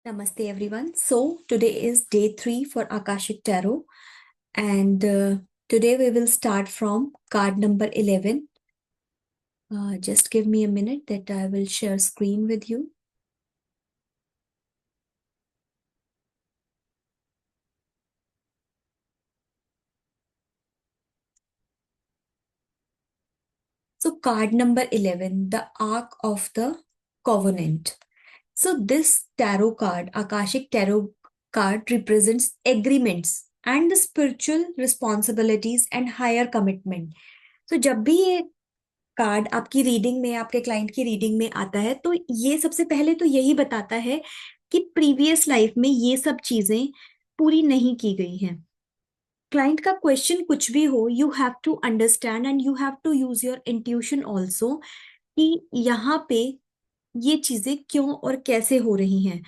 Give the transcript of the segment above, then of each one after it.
Namaste everyone. So today is day 3 for Akashic Tarot, and today we will start from card number 11. Just give me a minute that I will share screen with you. So card number 11, the Ark of the Covenant. So this tarot card, Akashic Tarot card, represents agreements and the spiritual responsibilities and higher commitment. So जब भी ये card आपकी reading में, आपके client की reading में आता है, तो ये सबसे पहले तो यही बताता है कि प्रीवियस लाइफ में ये सब चीजें पूरी नहीं की गई हैं। क्लाइंट का क्वेश्चन कुछ भी हो, you have to understand and you have to use your intuition also कि यहाँ पे ये चीजें क्यों और कैसे हो रही हैं।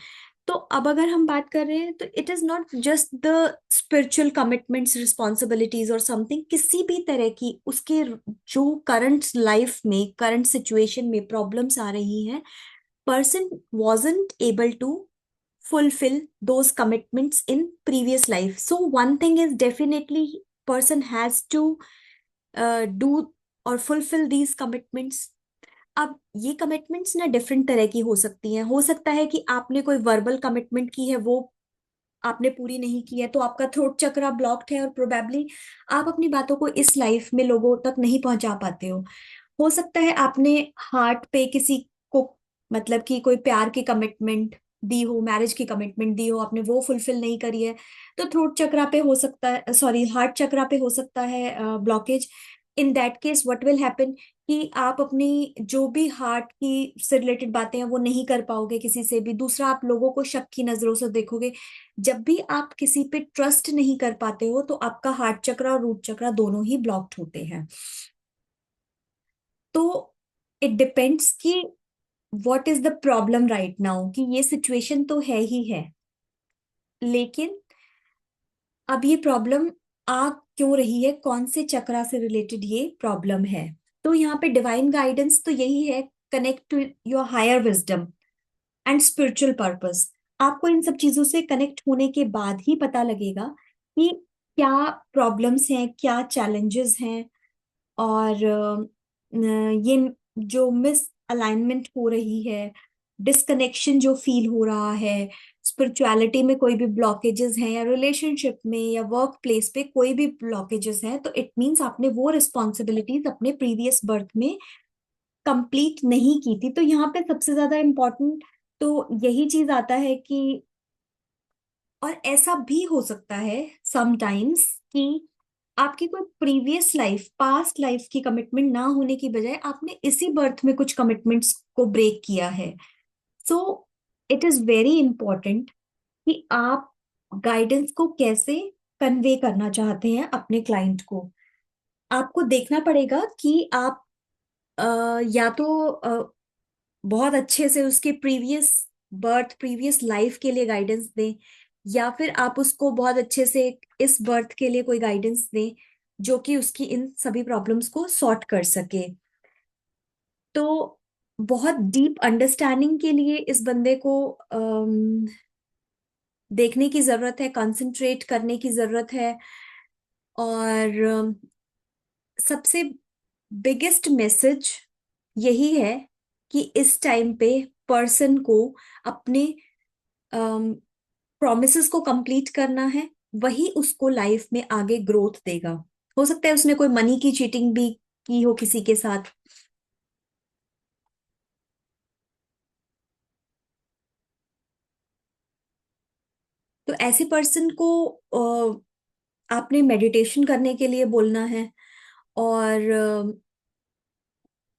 तो अब अगर हम बात कर रहे हैं, तो it is not just the spiritual commitments, responsibilities और समथिंग, किसी भी तरह की उसके जो करंट लाइफ में, करंट सिचुएशन में प्रॉब्लम्स आ रही हैं, person wasn't able to fulfill those commitments in previous life. So one thing is definitely person has to do or fulfill these commitments. अब ये कमिटमेंट्स ना डिफरेंट तरह की हो सकती हैं। हो सकता है कि आपने कोई वर्बल कमिटमेंट की है, वो आपने पूरी नहीं की है, तो आपका थ्रोट चक्रा ब्लॉक्ड है और प्रोबेबली आप अपनी बातों को इस लाइफ में लोगों तक नहीं पहुंचा पाते हो सकता है आपने हार्ट पे किसी को, मतलब कि कोई प्यार की कमिटमेंट दी हो, मैरिज की कमिटमेंट दी हो, आपने वो फुलफिल नहीं करी है, तो थ्रोट चक्रा पे हो सकता है, सॉरी, हार्ट चक्रा पे हो सकता है blockage. In that case what will happen कि आप अपनी जो भी हार्ट की से रिलेटेड बातें हैं वो नहीं कर पाओगे किसी से भी। दूसरा, आप लोगों को शक की नजरों से देखोगे। जब भी आप किसी पे ट्रस्ट नहीं कर पाते हो, तो आपका हार्ट चक्रा और रूट चक्रा दोनों ही ब्लॉक्ड होते हैं। तो इट डिपेंड्स कि what is the problem right now, कि ये सिचुएशन तो है ही है, लेकिन अब ये प्रॉब्लम आ क्यों रही है, कौन से चक्रा से रिलेटेड ये प्रॉब्लम है। तो यहाँ पे डिवाइन गाइडेंस तो यही है, connect to your higher wisdom and spiritual purpose. आपको इन सब चीजों से कनेक्ट होने के बाद ही पता लगेगा कि क्या प्रॉब्लम्स हैं, क्या चैलेंजेस हैं, और ये जो मिस अलाइनमेंट हो रही है, डिस्कनेक्शन जो फील हो रहा है, स्पिरिचुअलिटी में कोई भी ब्लॉकेजेस हैं, या रिलेशनशिप में या वर्क प्लेस पे कोई भी ब्लॉकेजेस हैं, तो इट मीन्स आपने वो रिस्पॉन्सिबिलिटीज अपने प्रीवियस बर्थ में कंप्लीट नहीं की थी। तो यहाँ पे सबसे ज्यादा इम्पोर्टेंट तो यही चीज आता है कि, और ऐसा भी हो सकता है समटाइम्स कि आपकी कोई प्रीवियस लाइफ, पास्ट लाइफ की कमिटमेंट ना होने की बजाय आपने इसी बर्थ में कुछ कमिटमेंट्स को ब्रेक किया है। So it is very important कि आप गाइडेंस को कैसे कन्वे करना चाहते हैं अपने क्लाइंट को। आपको देखना पड़ेगा कि आप या तो बहुत अच्छे से उसके प्रीवियस बर्थ, प्रीवियस लाइफ के लिए गाइडेंस दें, या फिर आप उसको बहुत अच्छे से इस बर्थ के लिए कोई गाइडेंस दें जो कि उसकी इन सभी प्रॉब्लम्स को सॉर्ट कर सके। तो बहुत डीप अंडरस्टैंडिंग के लिए इस बंदे को देखने की जरूरत है, कंसंट्रेट करने की जरूरत है। और सबसे बिगेस्ट मैसेज यही है कि इस टाइम पे पर्सन को अपने प्रॉमिसेस को कंप्लीट करना है, वही उसको लाइफ में आगे ग्रोथ देगा। हो सकता है उसने कोई मनी की चीटिंग भी की हो किसी के साथ, तो ऐसे पर्सन को आपने मेडिटेशन करने के लिए बोलना है, और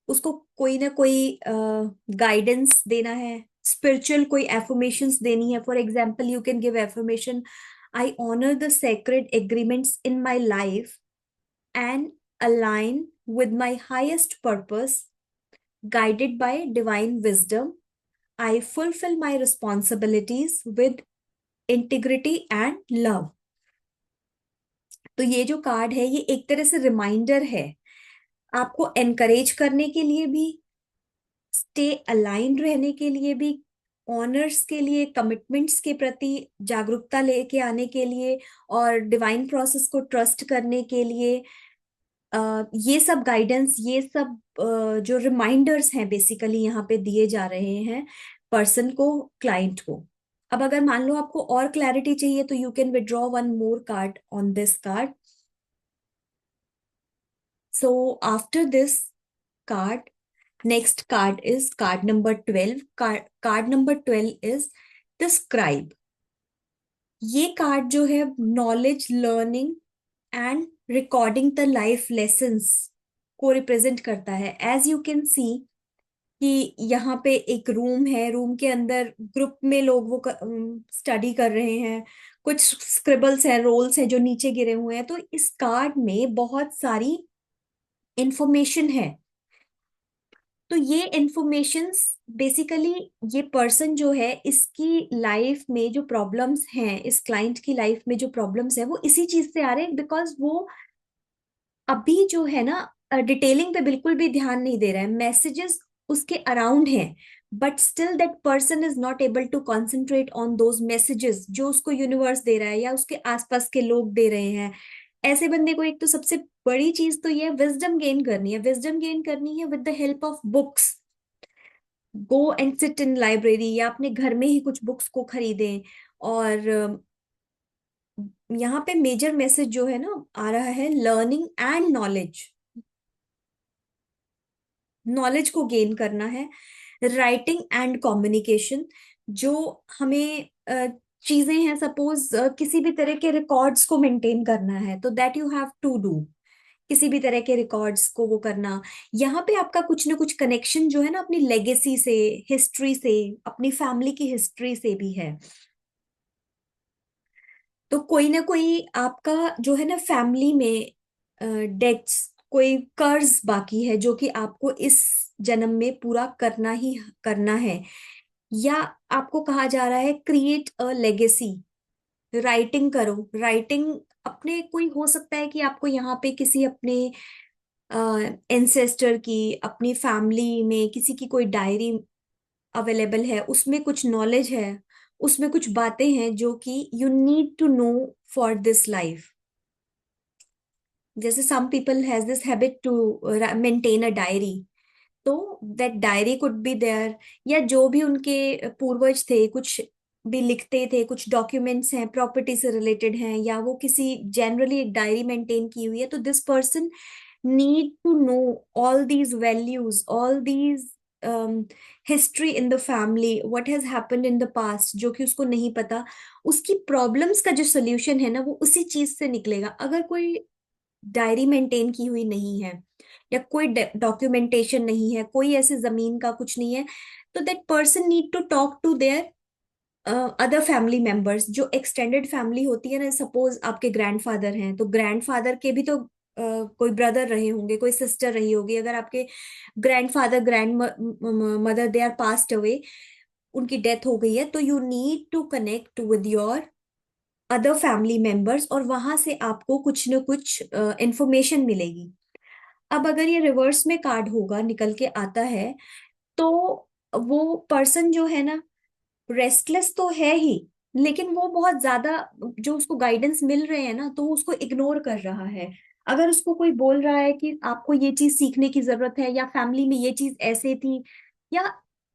उसको कोई ना कोई गाइडेंस देना है, स्पिरिचुअल कोई एफर्मेशंस देनी है। For example, you can give affirmation, I honour the sacred agreements in my life and align with my highest purpose, guided by divine wisdom. I fulfill my responsibilities with integrity and love. तो ये जो card है, ये एक तरह से reminder है आपको एनकरेज करने के लिए भी, स्टे अलाइंड रहने के लिए भी, ऑनर्स के लिए, कमिटमेंट्स के प्रति जागरूकता लेके आने के लिए, और डिवाइन प्रोसेस को ट्रस्ट करने के लिए, ये सब गाइडेंस, ये सब जो रिमाइंडर्स हैं बेसिकली यहाँ पे दिए जा रहे हैं पर्सन को, क्लाइंट को। अब अगर मान लो आपको और क्लैरिटी चाहिए तो you can withdraw one more card on this card. So after this card, next card is card number 12. Card number 12 is the scribe. ये कार्ड जो है knowledge, learning and recording the life lessons को represent करता है। As you can सी कि यहाँ पे एक रूम है, रूम के अंदर ग्रुप में लोग वो स्टडी कर रहे हैं, कुछ स्क्रिबल्स हैं, रोल्स हैं जो नीचे गिरे हुए हैं। तो इस कार्ड में बहुत सारी इंफॉर्मेशन है। तो ये इंफॉर्मेशंस बेसिकली, ये पर्सन जो है इसकी लाइफ में जो प्रॉब्लम्स हैं, इस क्लाइंट की लाइफ में जो प्रॉब्लम्स है वो इसी चीज से आ रहे हैं, बिकॉज वो अभी जो है ना डिटेलिंग पे बिल्कुल भी ध्यान नहीं दे रहा है। मैसेजेस उसके अराउंड हैं, but still that person is not able to concentrate on those messages जो उसको यूनिवर्स दे रहा है या उसके आसपास के लोग दे रहे हैं। ऐसे बंदे को एक तो सबसे बड़ी चीज तो ये विजडम गेन करनी है। विजडम गेन करनी है with the help of books. Go and sit in library, या अपने घर में ही कुछ बुक्स को खरीदें। और यहाँ पे मेजर मैसेज जो है ना आ रहा है, लर्निंग एंड नॉलेज। नॉलेज को गेन करना है। राइटिंग एंड कम्युनिकेशन, जो हमें चीजें हैं, सपोज किसी भी तरह के रिकॉर्ड्स को मेंटेन करना है तो that you have to do. किसी भी तरह के रिकॉर्ड्स को वो करना, यहाँ पे आपका कुछ ना कुछ कनेक्शन जो है ना अपनी लेगेसी से, हिस्ट्री से, अपनी फैमिली की हिस्ट्री से भी है। तो कोई ना कोई आपका जो है ना फैमिली में डेट्स, कोई कर्ज बाकी है जो कि आपको इस जन्म में पूरा करना ही करना है। या आपको कहा जा रहा है क्रिएट अ लेगेसी, राइटिंग करो। राइटिंग अपने, कोई हो सकता है कि आपको यहाँ पे किसी अपने एंसेस्टर की, अपनी फैमिली में किसी की कोई डायरी अवेलेबल है, उसमें कुछ नॉलेज है, उसमें कुछ बातें हैं जो कि you need to know for this life. जैसे some people has this habit to maintain a diary, तो that diary could be there. या जो भी उनके पूर्वज थे कुछ भी लिखते थे, कुछ डॉक्यूमेंट्स हैं प्रॉपर्टी से रिलेटेड हैं, या वो किसी जनरली एक डायरी मेंटेन की हुई है। तो this person need to know all these values, all these history in the family, what has happened in the past, जो कि उसको नहीं पता। उसकी प्रॉब्लम्स का जो सोल्यूशन है ना वो उसी चीज से निकलेगा। अगर कोई डायरी मेंटेन की हुई नहीं है, या कोई डॉक्यूमेंटेशन नहीं है, कोई ऐसे जमीन का कुछ नहीं है, तो that person need to talk to their other family members. जो एक्सटेंडेड फैमिली होती है ना, सपोज आपके ग्रैंडफादर हैं तो ग्रैंडफादर के भी तो कोई ब्रदर रहे होंगे, कोई सिस्टर रही होगी। अगर आपके grandfather, grandmother, they are passed away, उनकी डेथ हो गई है, तो you need to connect with your other family members, और वहां से आपको कुछ न कुछ इंफॉर्मेशन मिलेगी। अब अगर ये रिवर्स में कार्ड होगा, निकल के आता है, तो वो पर्सन जो है ना रेस्टलेस तो है ही, लेकिन वो बहुत ज्यादा, जो उसको गाइडेंस मिल रहे हैं ना तो वो उसको इग्नोर कर रहा है। अगर उसको कोई बोल रहा है कि आपको ये चीज सीखने की जरूरत है, या फैमिली में ये चीज ऐसे थी, या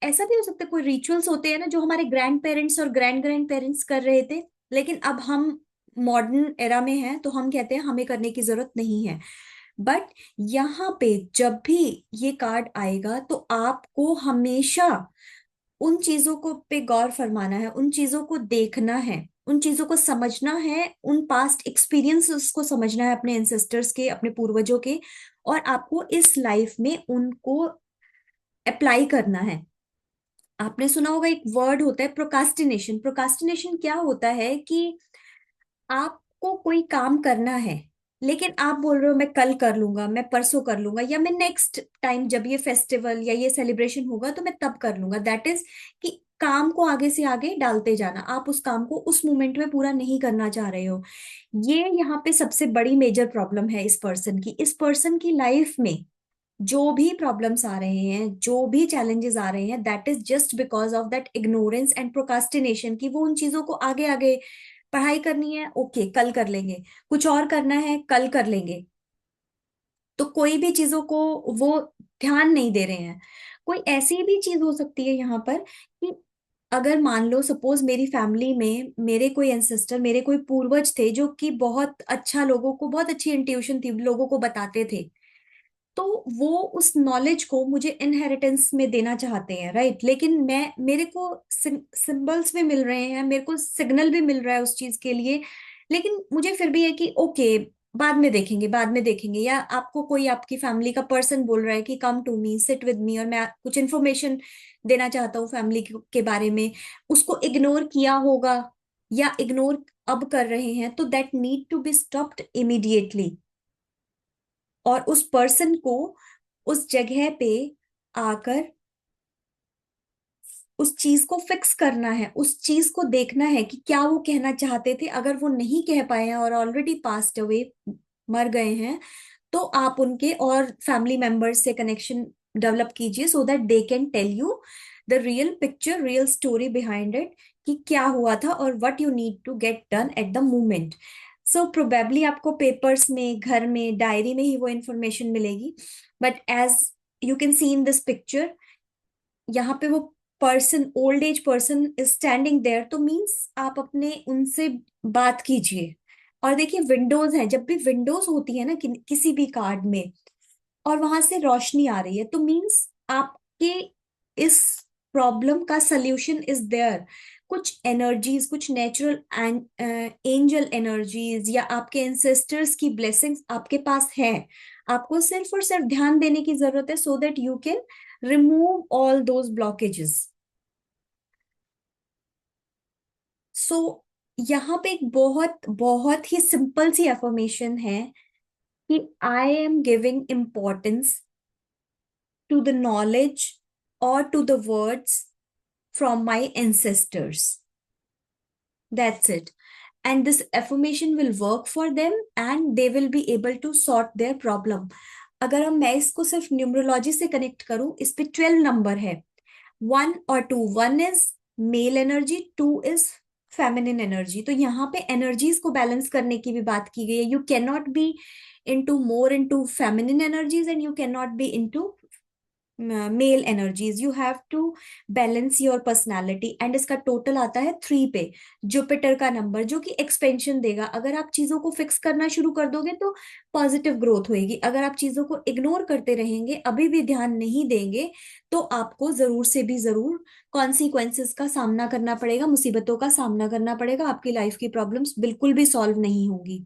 ऐसा भी हो सकता है कोई रिचुअल्स होते हैं ना जो हमारे ग्रैंड पेरेंट्स और ग्रैंड ग्रैंड पेरेंट्स कर रहे थे, लेकिन अब हम मॉडर्न एरा में हैं तो हम कहते हैं हमें करने की जरूरत नहीं है। बट यहाँ पे जब भी ये कार्ड आएगा तो आपको हमेशा उन चीजों को पे गौर फरमाना है, उन चीजों को देखना है, उन चीजों को समझना है, उन पास्ट एक्सपीरियंसेस को समझना है अपने एंसेस्टर्स के, अपने पूर्वजों के, और आपको इस लाइफ में उनको अप्लाई करना है। आपने सुना होगा एक वर्ड होता है प्रोकास्टिनेशन। प्रोकास्टिनेशन क्या होता है कि आपको कोई काम करना है, लेकिन आप बोल रहे हो मैं कल कर लूंगा, मैं परसों कर लूंगा, या मैं नेक्स्ट टाइम जब ये फेस्टिवल या ये सेलिब्रेशन होगा तो मैं तब कर लूंगा। दैट इज कि काम को आगे से आगे डालते जाना, आप उस काम को उस मोमेंट में पूरा नहीं करना चाह रहे हो। ये यहाँ पे सबसे बड़ी मेजर प्रॉब्लम है इस पर्सन की। इस पर्सन की लाइफ में जो भी प्रॉब्लम्स आ रहे हैं, जो भी चैलेंजेस आ रहे हैं, that is just because of that ignorance and procrastination, कि वो उन चीजों को आगे आगे, पढ़ाई करनी है ओके कल कर लेंगे, कुछ और करना है कल कर लेंगे, तो कोई भी चीजों को वो ध्यान नहीं दे रहे हैं। कोई ऐसी भी चीज हो सकती है यहाँ पर कि अगर मान लो सपोज मेरी फैमिली में मेरे कोई एंसेस्टर, मेरे कोई पूर्वज थे जो कि बहुत अच्छा, लोगों को बहुत अच्छी इंट्यूशन थी, लोगों को बताते थे, तो वो उस नॉलेज को मुझे इनहेरिटेंस में देना चाहते हैं, राइट? लेकिन मैं, मेरे को सिंबल्स भी मिल रहे हैं, मेरे को सिग्नल भी मिल रहा है उस चीज के लिए, लेकिन मुझे फिर भी है कि ओके बाद में देखेंगे, बाद में देखेंगे। या आपको कोई आपकी फैमिली का पर्सन बोल रहा है कि come to me, sit with me, और मैं कुछ इन्फॉर्मेशन देना चाहता हूँ फैमिली के बारे में, उसको इग्नोर किया होगा या इग्नोर अब कर रहे हैं, तो that need to be stopped immediately. और उस पर्सन को उस जगह पे आकर उस चीज को फिक्स करना है, उस चीज को देखना है कि क्या वो कहना चाहते थे। अगर वो नहीं कह पाए हैं और ऑलरेडी पास्ट अवे, मर गए हैं, तो आप उनके और फैमिली मेंबर्स से कनेक्शन डेवलप कीजिए so that they can tell you the real picture, real story behind it, कि क्या हुआ था और what you need to get done at the moment. So probably आपको पेपर्स में, घर में, डायरी में ही वो इंफॉर्मेशन मिलेगी, but as you can see in this picture, यहाँ पे वो person, old age person is standing there, तो मीन्स आप अपने उनसे बात कीजिए। और देखिए विंडोज हैं, जब भी विंडोज होती है ना किसी भी कार्ड में, और वहां से रोशनी आ रही है, तो मीन्स आपके इस प्रॉब्लम का सल्यूशन इज देयर। कुछ एनर्जीज, कुछ नेचुरल एंजल एनर्जीज या आपके एंसेस्टर्स की ब्लेसिंग्स आपके पास है। आपको सिर्फ और सिर्फ ध्यान देने की जरूरत है so that you can remove all those blockages. So यहाँ पे एक बहुत बहुत ही सिंपल सी एफर्मेशन है कि I am giving importance to the knowledge or to the words from my ancestors. That's it. And this affirmation will work for them and they will be able to sort their problem. अगर हम, मैं इसको सिर्फ numerology से connect करूं, इस पे 12 number है, 1 और 2। 1 is male energy, 2 is feminine energy. तो यहाँ पे एनर्जीज को बैलेंस करने की भी बात की गई है। You can not be into more into feminine energies and you can not be into male energies. You have to balance your personality. And इसका टोटल आता है 3 पे, जुपिटर का नंबर, जो कि एक्सपेंशन देगा। अगर आप चीजों को फिक्स करना शुरू कर दोगे तो पॉजिटिव ग्रोथ होगी। अगर आप चीजों को इग्नोर करते रहेंगे, अभी भी ध्यान नहीं देंगे, तो आपको जरूर से भी जरूर कॉन्सिक्वेंसेस का सामना करना पड़ेगा, मुसीबतों का सामना करना पड़ेगा। आपकी लाइफ की प्रॉब्लम्स बिल्कुल भी सॉल्व नहीं होगी।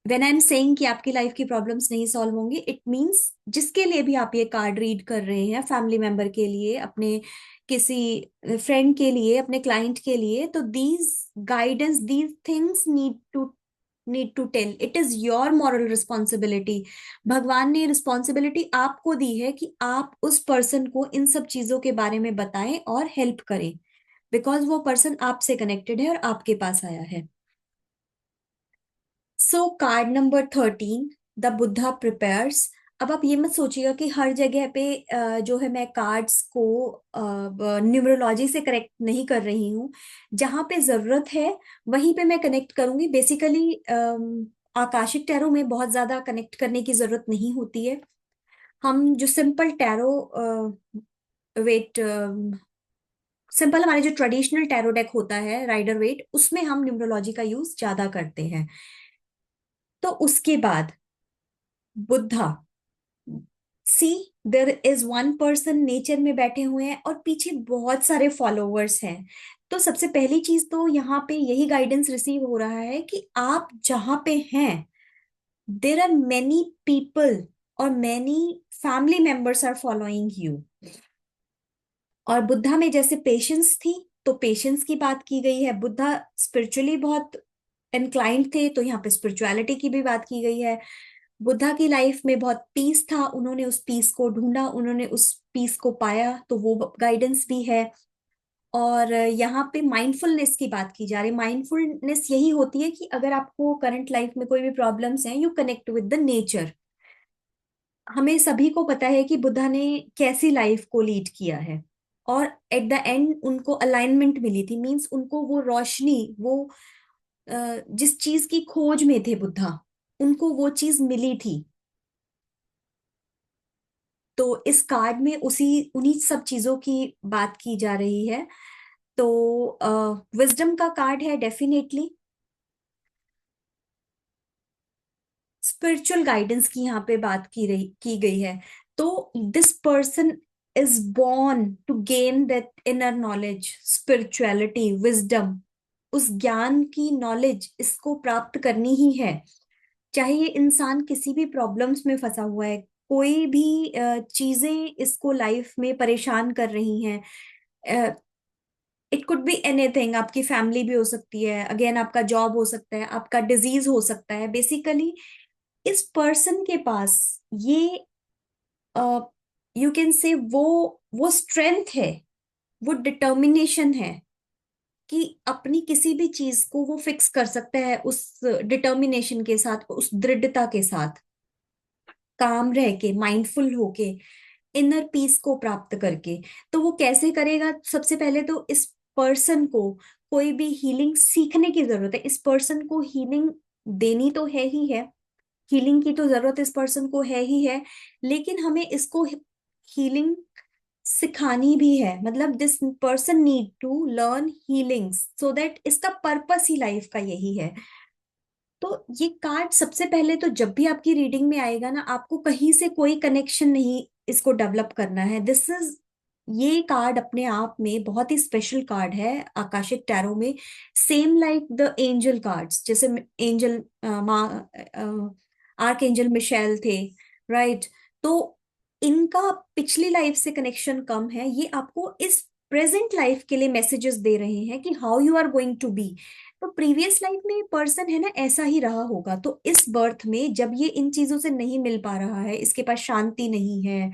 व्हेन आई एम सेइंग कि आपकी लाइफ की प्रॉब्लम्स नहीं सॉल्व होंगी, इट मींस जिसके लिए भी आप ये कार्ड रीड कर रहे हैं, फैमिली मेंबर के लिए, अपने किसी फ्रेंड के लिए, अपने क्लाइंट के लिए, तो these guidance, these things need to tell, it is your moral responsibility. भगवान ने रिस्पॉन्सिबिलिटी आपको दी है कि आप उस पर्सन को इन सब चीजों के बारे में बताएं और हेल्प करें, बिकॉज वो पर्सन आपसे कनेक्टेड है और आपके पास आया है। So card number 13, the Buddha prepares. अब आप ये मत सोचिएगा कि हर जगह पे जो है मैं कार्ड्स को न्यूमरोलॉजी से कनेक्ट नहीं कर रही हूँ। जहां पे जरूरत है वहीं पे मैं कनेक्ट करूंगी। बेसिकली आकाशिक टैरो में बहुत ज्यादा कनेक्ट करने की जरूरत नहीं होती है। हम जो सिंपल टैरो, वेट, सिंपल हमारे जो ट्रेडिशनल टैरो डेक होता है राइडर वेट, उसमें हम न्यूमरोलॉजी का यूज ज्यादा करते हैं। तो उसके बाद Buddha, see, there is one person nature में बैठे हुए हैं और पीछे बहुत सारे फॉलोअर्स हैं। तो सबसे पहली चीज तो यहाँ पे यही गाइडेंस रिसीव हो रहा है कि आप जहां पे हैं, देर आर मेनी पीपल और many family members are following you. और बुद्धा में जैसे पेशेंस थी, तो पेशेंस की बात की गई है। बुद्धा स्पिरिचुअली बहुत इंक्लाइंड थे, तो यहाँ पे स्पिरिचुअलिटी की भी बात की गई है। बुद्धा की लाइफ में बहुत पीस था, उन्होंने उस पीस को ढूंढा, उन्होंने उस पीस को पाया, तो वो गाइडेंस भी है। और यहाँ पे माइंडफुलनेस की बात की जा रही है। माइंडफुलनेस यही होती है कि अगर आपको करंट लाइफ में कोई भी प्रॉब्लम्स हैं, you connect with the nature. हमें सभी को पता है कि बुद्धा ने कैसी लाइफ को लीड किया है, और एट द एंड उनको अलाइनमेंट मिली थी, मींस उनको वो रोशनी, वो जिस चीज की खोज में थे बुद्धा, उनको वो चीज मिली थी। तो इस कार्ड में उसी उन्हीं सब चीजों की बात की जा रही है। तो विजडम का कार्ड है डेफिनेटली। स्पिरिचुअल गाइडेंस की यहाँ पे बात की गई है। तो this person is born to gain that inner knowledge, spirituality, wisdom. उस ज्ञान की नॉलेज इसको प्राप्त करनी ही है। चाहे ये इंसान किसी भी प्रॉब्लम्स में फंसा हुआ है, कोई भी चीजें इसको लाइफ में परेशान कर रही हैं। इट कुड बी एनीथिंग, आपकी फैमिली भी हो सकती है, अगेन आपका जॉब हो सकता है, आपका डिजीज हो सकता है। बेसिकली इस पर्सन के पास ये, यू कैन से, वो स्ट्रेंथ है, वो डिटर्मिनेशन है कि अपनी किसी भी चीज को वो फिक्स कर सकता है उस डिटर्मिनेशन के साथ, उस दृढ़ता के साथ, काम रह के, माइंडफुल होके, इनर पीस को प्राप्त करके। तो वो कैसे करेगा? सबसे पहले तो इस पर्सन को कोई भी हीलिंग सीखने की जरूरत है। इस पर्सन को हीलिंग देनी तो है ही है, हीलिंग की तो जरूरत इस पर्सन को है ही है, लेकिन हमें इसको हीलिंग सिखानी भी है। मतलब this person need to learn healing so that, इसका पर्पस ही लाइफ का यही है। तो ये कार्ड सबसे पहले तो जब भी आपकी रीडिंग में आएगा ना, आपको कहीं से कोई कनेक्शन नहीं इसको डेवलप करना है। दिस इज, ये कार्ड अपने आप में बहुत ही स्पेशल कार्ड है आकाशिक टैरो में। Same like the angel cards, जैसे एंजल आर्क एंजल मिशेल थे, राइट? तो इनका पिछली लाइफ से कनेक्शन कम है, ये आपको इस प्रेजेंट लाइफ के लिए मैसेजेस दे रहे हैं कि how you are going to be. तो प्रीवियस लाइफ में पर्सन है ना, ऐसा ही रहा होगा। तो इस बर्थ में जब ये इन चीजों से नहीं मिल पा रहा है, इसके पास शांति नहीं है,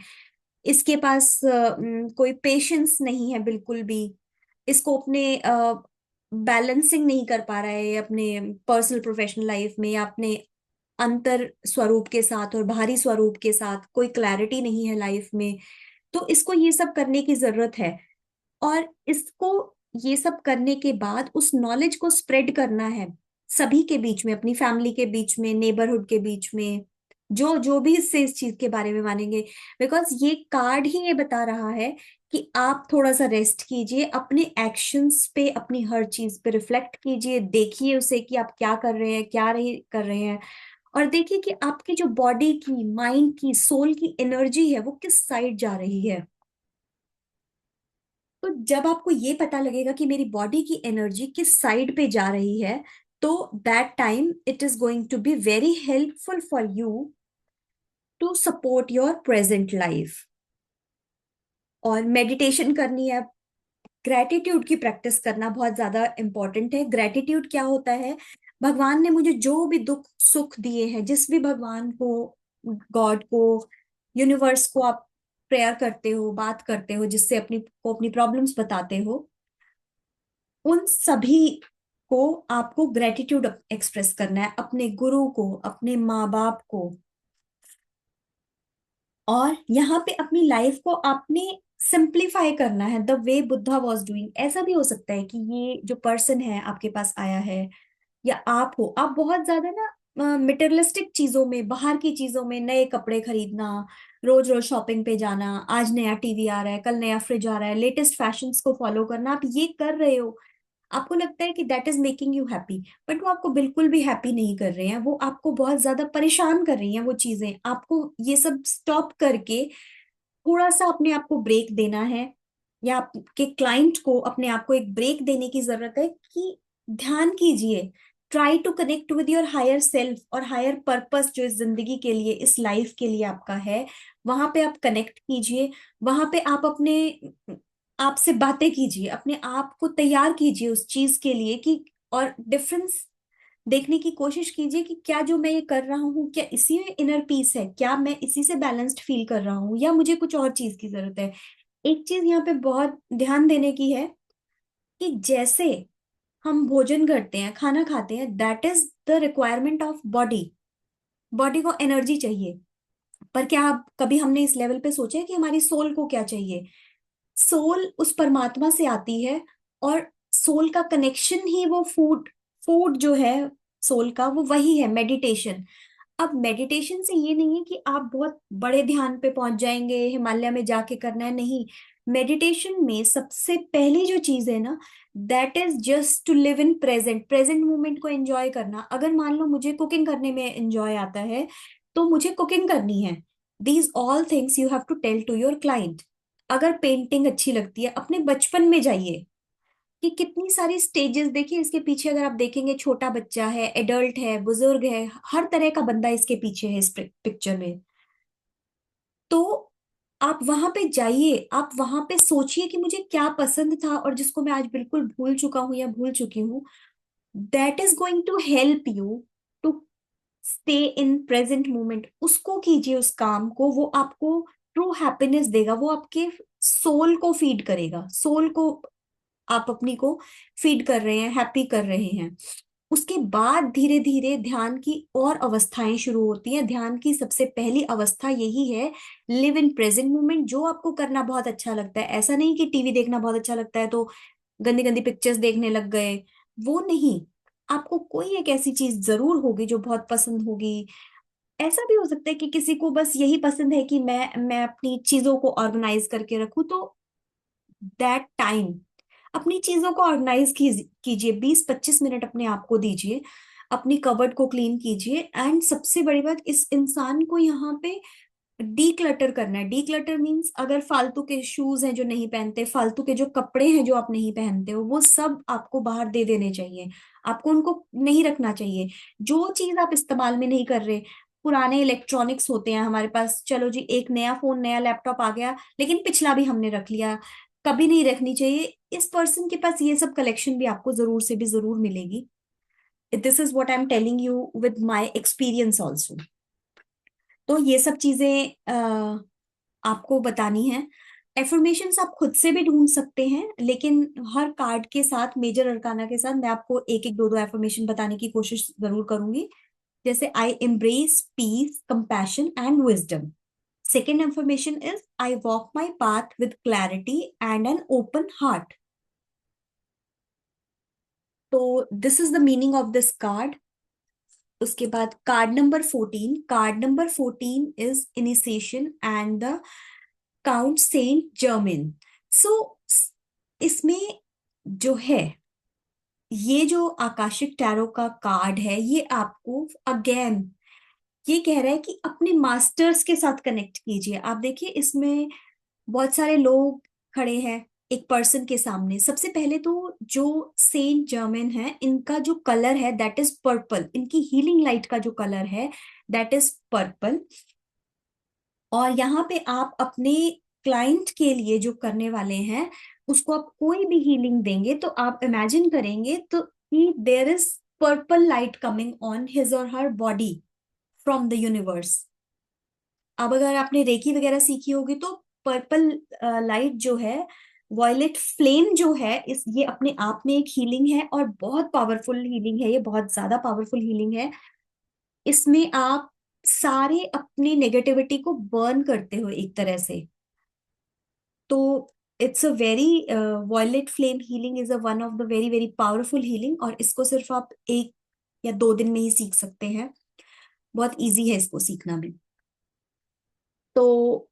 इसके पास कोई पेशेंस नहीं है बिल्कुल भी, इसको अपने बैलेंसिंग नहीं कर पा रहा है अपने पर्सनल प्रोफेशनल लाइफ में, या अपने अंतर स्वरूप के साथ और बाहरी स्वरूप के साथ कोई क्लैरिटी नहीं है लाइफ में। तो इसको ये सब करने की जरूरत है, और इसको ये सब करने के बाद उस नॉलेज को स्प्रेड करना है सभी के बीच में, अपनी फैमिली के बीच में, नेबरहुड के बीच में, जो जो भी इससे इस चीज के बारे में मानेंगे। बिकॉज ये कार्ड ही ये बता रहा है कि आप थोड़ा सा रेस्ट कीजिए, अपने एक्शंस पे, अपनी हर चीज पे रिफ्लेक्ट कीजिए, देखिए उसे कि आप क्या कर रहे हैं, क्या नहीं कर रहे हैं, और देखिए कि आपकी जो बॉडी की, माइंड की, सोल की एनर्जी है वो किस साइड जा रही है। तो जब आपको ये पता लगेगा कि मेरी बॉडी की एनर्जी किस साइड पे जा रही है, तो that time it is going to be very helpful for you to support your present life. और मेडिटेशन करनी है, ग्रेटिट्यूड की प्रैक्टिस करना बहुत ज्यादा इंपॉर्टेंट है। ग्रेटिट्यूड क्या होता है? भगवान ने मुझे जो भी दुख सुख दिए हैं, जिस भी भगवान को, गॉड को, यूनिवर्स को आप प्रेयर करते हो, बात करते हो, जिससे अपनी प्रॉब्लम्स बताते हो, उन सभी को आपको ग्रेटिट्यूड एक्सप्रेस करना है, अपने गुरु को, अपने माँ बाप को। और यहाँ पे अपनी लाइफ को आपने सिंप्लीफाई करना है, the way Buddha was doing. ऐसा भी हो सकता है कि ये जो पर्सन है आपके पास आया है, या आप हो, आप बहुत ज्यादा ना मटेरियलिस्टिक चीजों में, बाहर की चीजों में, नए कपड़े खरीदना, रोज रोज शॉपिंग पे जाना, आज नया टीवी आ रहा है, कल नया फ्रिज आ रहा है, लेटेस्ट फैशंस को फॉलो करना, आप ये कर रहे हो। आपको लगता है कि that is making you happy, but वो आपको बिल्कुल भी हैप्पी नहीं कर रहे हैं, वो आपको बहुत ज्यादा परेशान कर रही हैं वो चीजें। आपको ये सब स्टॉप करके थोड़ा सा अपने आप को ब्रेक देना है, या आपके क्लाइंट को अपने आप को एक ब्रेक देने की जरूरत है कि ध्यान कीजिए, try to connect with your higher self और हायर पर्पस, जो इस जिंदगी के लिए, इस लाइफ के लिए आपका है। वहां पे आप कनेक्ट कीजिए, वहां पे आप अपने आप से बातें कीजिए, अपने आप को तैयार कीजिए उस चीज के लिए कि, और डिफरेंस देखने की कोशिश कीजिए कि क्या जो मैं ये कर रहा हूँ, क्या इसी में इनर पीस है, क्या मैं इसी से बैलेंस्ड फील कर रहा हूँ, या मुझे कुछ और चीज की जरूरत है। एक चीज यहाँ पे बहुत ध्यान देने की है कि जैसे हम भोजन करते हैं, खाना खाते हैं, that is the requirement of body. Body को एनर्जी चाहिए, पर क्या कभी हमने इस लेवल पे सोचा है कि हमारी सोल को क्या चाहिए? सोल उस परमात्मा से आती है, और सोल का कनेक्शन ही वो फूड, फूड जो है सोल का, वो वही है मेडिटेशन। अब मेडिटेशन से ये नहीं है कि आप बहुत बड़े ध्यान पे पहुंच जाएंगे, हिमालय में जाके करना है, नहीं। मेडिटेशन में सबसे पहली जो चीज है ना, that is just to live in present, present moment को एंजॉय करना। अगर मान लो मुझे कुकिंग करने में एंजॉय आता है, तो मुझे कुकिंग करनी है। These all things you have to tell to your client. अगर पेंटिंग अच्छी लगती है, अपने बचपन में जाइए, कि कितनी सारी स्टेजेस देखिए इसके पीछे। अगर आप देखेंगे, छोटा बच्चा है, एडल्ट है, बुजुर्ग है, हर तरह का बंदा इसके पीछे है इस पिक्चर में। तो आप वहां पे जाइए, आप वहां पे सोचिए कि मुझे क्या पसंद था और जिसको मैं आज बिल्कुल भूल चुका हूं या भूल चुकी हूँ। That is going to help you to stay in present moment. उसको कीजिए, उस काम को, वो आपको ट्रू हैप्पीनेस देगा, वो आपके सोल को फीड करेगा। सोल को आप अपनी को फीड कर रहे हैं, हैप्पी कर रहे हैं। उसके बाद धीरे धीरे ध्यान की और अवस्थाएं शुरू होती हैं। ध्यान की सबसे पहली अवस्था यही है, लिव इन प्रेजेंट मोमेंट। जो आपको करना बहुत अच्छा लगता है, ऐसा नहीं कि टीवी देखना बहुत अच्छा लगता है तो गंदी गंदी पिक्चर्स देखने लग गए, वो नहीं। आपको कोई एक ऐसी चीज जरूर होगी जो बहुत पसंद होगी। ऐसा भी हो सकता है कि किसी को बस यही पसंद है कि मैं अपनी चीजों को ऑर्गेनाइज करके रखूं, तो दैट टाइम अपनी चीजों को ऑर्गेनाइज कीजिए। 20-25 मिनट अपने आप को दीजिए, अपनी कबर्ड को क्लीन कीजिए। एंड सबसे बड़ी बात, इस इंसान को यहाँ पे डीक्लटर करना है। डीक्लटर मीन्स, अगर फालतू के शूज हैं जो नहीं पहनते, फालतू के जो कपड़े हैं जो आप नहीं पहनते हो, वो सब आपको बाहर दे देने चाहिए। आपको उनको नहीं रखना चाहिए। जो चीज आप इस्तेमाल में नहीं कर रहे, पुराने इलेक्ट्रॉनिक्स होते हैं हमारे पास, चलो जी एक नया फोन, नया लैपटॉप आ गया, लेकिन पिछला भी हमने रख लिया, कभी नहीं रखनी चाहिए। इस पर्सन के पास ये सब कलेक्शन भी आपको जरूर से भी जरूर मिलेगी। This is what I am telling you with my experience also. तो ये सब चीजें आपको बतानी है। एफर्मेशंस आप खुद से भी ढूंढ सकते हैं, लेकिन हर कार्ड के साथ, मेजर अरकाना के साथ, मैं आपको एक एक दो दो एफर्मेशन बताने की कोशिश जरूर करूंगी। जैसे I embrace peace, compassion and wisdom. Second affirmation is I walk my path with clarity and an open heart. तो this is the meaning of this card. उसके बाद card number 14 is initiation and the count Saint Germain. So इसमें जो है, ये जो Akashic tarot का card है, ये आपको अगेन ये कह रहा है कि अपने मास्टर्स के साथ कनेक्ट कीजिए। आप देखिए इसमें बहुत सारे लोग खड़े हैं एक पर्सन के सामने। सबसे पहले तो जो सेंट जर्मिन है, इनका जो कलर है दैट इज पर्पल। इनकी हीलिंग लाइट का जो कलर है दैट इज पर्पल। और यहाँ पे आप अपने क्लाइंट के लिए जो करने वाले हैं, उसको आप कोई भी हीलिंग देंगे तो आप इमेजिन करेंगे तो कि there is purple light coming on his और her body from the universe. अब अगर आपने रेकी वगैरह सीखी होगी तो पर्पल लाइट जो है, वॉयलेट फ्लेम जो है, इस ये अपने आप में एक हीलिंग है, और बहुत पावरफुल हीलिंग है, ये बहुत ज्यादा पावरफुल हीलिंग है। इसमें आप सारे अपनी नेगेटिविटी को बर्न करते हो एक तरह से। तो it's a very, violet flame healing is a one of the very very powerful healing, और इसको सिर्फ आप 1 या 2 दिन में ही सीख सकते हैं। बहुत इजी है इसको सीखना भी। तो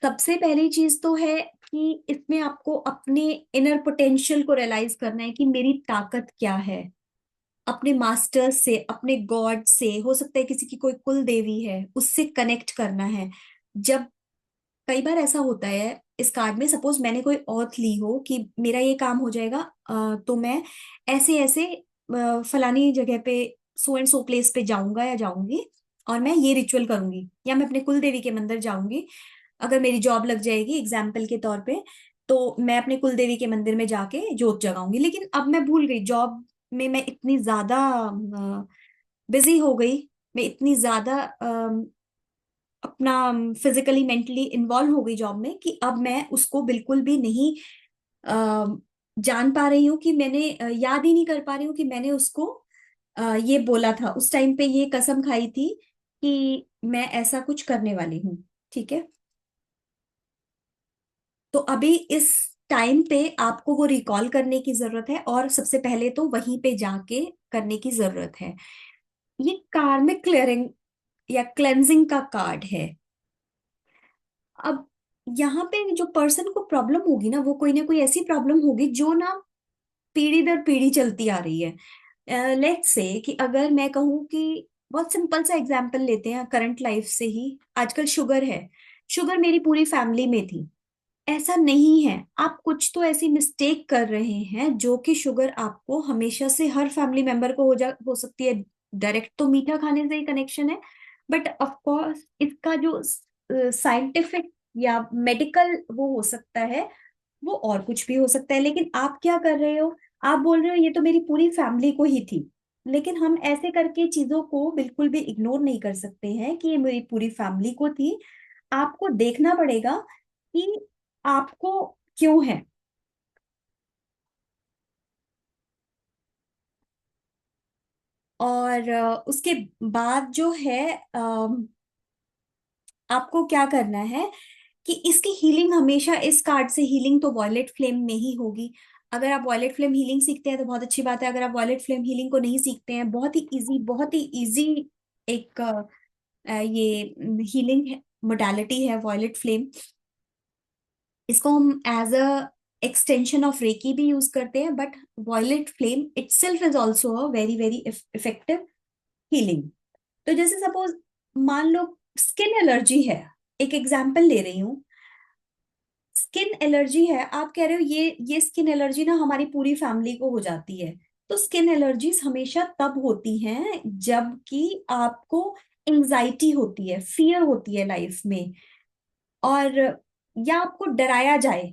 सबसे पहली चीज तो है कि इसमें आपको अपने इनर पोटेंशियल को रियलाइज करना है कि मेरी ताकत क्या है। अपने मास्टर्स से, अपने गॉड से, हो सकता है किसी की कोई कुल देवी है, उससे कनेक्ट करना है। जब कई बार ऐसा होता है इस कार्ड में, सपोज मैंने कोई ऑथ ली हो कि मेरा ये काम हो जाएगा, तो मैं ऐसे ऐसे फलानी जगह पे, सो एंड सो प्लेस पे जाऊंगा या जाऊंगी, और मैं ये रिचुअल करूंगी, या मैं अपने कुल देवी के मंदिर जाऊंगी। अगर मेरी जॉब लग जाएगी एग्जाम्पल के तौर पे, तो मैं अपने कुल देवी के मंदिर में जाके जोत जगाऊंगी। लेकिन अब मैं भूल गई, जॉब में मैं इतनी ज्यादा बिजी हो गई, मैं इतनी ज्यादा अपना फिजिकली मेंटली इन्वॉल्व हो गई जॉब में, कि अब मैं उसको बिल्कुल भी नहीं अ, जान पा रही हूँ कि मैंने याद ही नहीं कर पा रही हूँ कि मैंने उसको ये बोला था उस टाइम पे, ये कसम खाई थी कि मैं ऐसा कुछ करने वाली हूँ, ठीक है। तो अभी इस टाइम पे आपको वो रिकॉल करने की जरूरत है, और सबसे पहले तो वहीं पे जाके करने की जरूरत है। ये कार्मिक क्लियरिंग या क्लेंजिंग का कार्ड है। अब यहाँ पे जो पर्सन को प्रॉब्लम होगी ना, वो कोई ना कोई ऐसी प्रॉब्लम होगी जो ना पीढ़ी दर पीढ़ी चलती आ रही है। लेट्स से कि अगर मैं कहूँ कि बहुत सिंपल सा एग्जांपल लेते हैं करंट लाइफ से ही, आजकल शुगर है। शुगर मेरी पूरी फैमिली में थी। ऐसा नहीं है, आप कुछ तो ऐसी मिस्टेक कर रहे हैं जो कि शुगर आपको हमेशा से हर फैमिली मेंबर को हो सकती है। डायरेक्ट तो मीठा खाने से ही कनेक्शन है, बट ऑफ कोर्स इसका जो साइंटिफिक या मेडिकल वो हो सकता है, वो और कुछ भी हो सकता है। लेकिन आप क्या कर रहे हो, आप बोल रहे हो ये तो मेरी पूरी फैमिली को ही थी। लेकिन हम ऐसे करके चीजों को बिल्कुल भी इग्नोर नहीं कर सकते हैं कि ये मेरी पूरी फैमिली को थी। आपको देखना पड़ेगा कि आपको क्यों है। और उसके बाद जो है, आपको क्या करना है कि इसकी हीलिंग हमेशा, इस कार्ड से हीलिंग तो वॉयलेट फ्लेम में ही होगी। अगर आप वॉयलेट फ्लेम हीलिंग सीखते हैं तो बहुत अच्छी बात है। अगर आप वॉयलेट फ्लेम हीलिंग को नहीं सीखते हैं, बहुत ही इजी एक ये हीलिंग मोडालिटी है वॉयलेट फ्लेम। इसको हम as a extension of reiki भी यूज करते हैं, but violet flame itself is also a very very effective healing. तो जैसे सपोज मान लो स्किन एलर्जी है, एक एग्जाम्पल ले रही हूँ। स्किन एलर्जी है, आप कह रहे हो ये स्किन एलर्जी ना हमारी पूरी फैमिली को हो जाती है। तो स्किन एलर्जीज हमेशा तब होती हैं जबकि आपको एंजाइटी होती है, फियर होती है लाइफ में, और या आपको डराया जाए,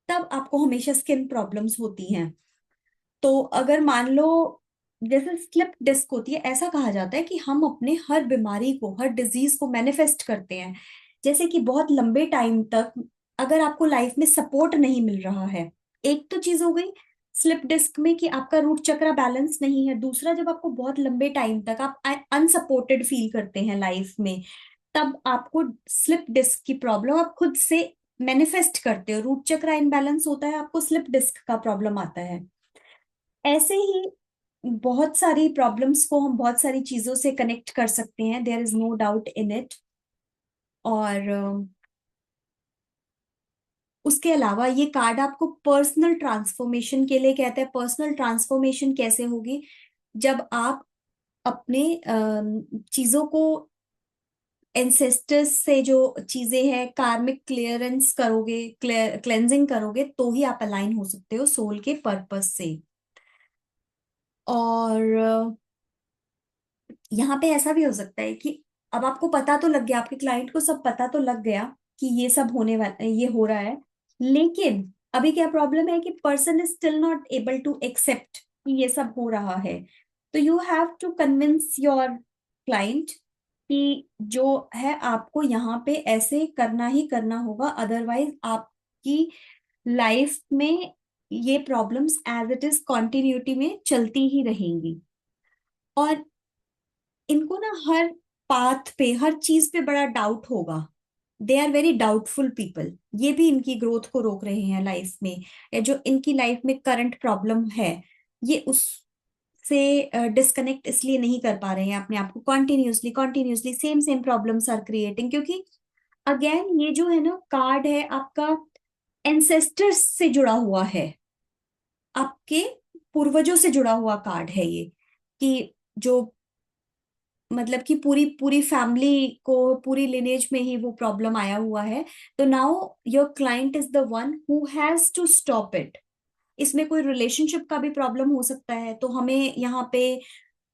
तब आपको हमेशा स्किन प्रॉब्लम्स होती हैं। तो अगर मान लो जैसे स्लिप डिस्क होती है, ऐसा कहा जाता है कि हम अपने हर बीमारी को, हर डिजीज को मैनिफेस्ट करते हैं। जैसे कि बहुत लंबे टाइम तक अगर आपको लाइफ में सपोर्ट नहीं मिल रहा है, एक तो चीज हो गई स्लिप डिस्क में कि आपका रूट चक्र बैलेंस नहीं है। दूसरा, जब आपको बहुत लंबे टाइम तक आप अनसपोर्टेड फील करते हैं लाइफ में, तब आपको स्लिप डिस्क की प्रॉब्लम आप खुद से मैनिफेस्ट करते हो। रूट चक्र इनबैलेंस होता है, आपको स्लिप डिस्क का प्रॉब्लम आता है। ऐसे ही बहुत सारी प्रॉब्लम्स को हम बहुत सारी चीजों से कनेक्ट कर सकते हैं, there is no doubt in it. और उसके अलावा ये कार्ड आपको पर्सनल ट्रांसफॉर्मेशन के लिए कहता है। पर्सनल ट्रांसफॉर्मेशन कैसे होगी, जब आप अपने चीजों को, एंसेस्टर्स से जो चीजें हैं, कार्मिक क्लियरेंस करोगे, क्लेंजिंग करोगे, तो ही आप अलाइन हो सकते हो सोल के पर्पस से। और यहाँ पे ऐसा भी हो सकता है कि अब आपको पता तो लग गया, आपके क्लाइंट को सब पता तो लग गया कि ये सब होने वाला, ये हो रहा है। लेकिन अभी क्या प्रॉब्लम है कि person is still not able to accept कि ये सब हो रहा है। तो you have to convince your client कि जो है आपको यहाँ पे ऐसे करना ही करना होगा, अदरवाइज आपकी लाइफ में ये problems as it is continuity में चलती ही रहेंगी। और इनको ना हर पाथ पे, हर चीज पे बड़ा डाउट होगा। They are very doubtful people. ये भी इनकी ग्रोथ को रोक रहे हैं लाइफ में, या जो इनकी लाइफ में करंट प्रॉब्लम है, ये उससे डिस्कनेक्ट इसलिए नहीं कर पा रहे हैं अपने आप को। Continuously continuously same same problems are creating, क्योंकि अगेन ये जो है ना कार्ड है आपका एंसेस्टर्स से जुड़ा हुआ है, आपके पूर्वजों से जुड़ा हुआ कार्ड है ये। कि जो मतलब कि पूरी पूरी फैमिली को, पूरी लिनेज में ही वो प्रॉब्लम आया हुआ है। तो now your client is the one who has to stop it. इसमें कोई रिलेशनशिप का भी प्रॉब्लम हो सकता है, तो हमें यहाँ पे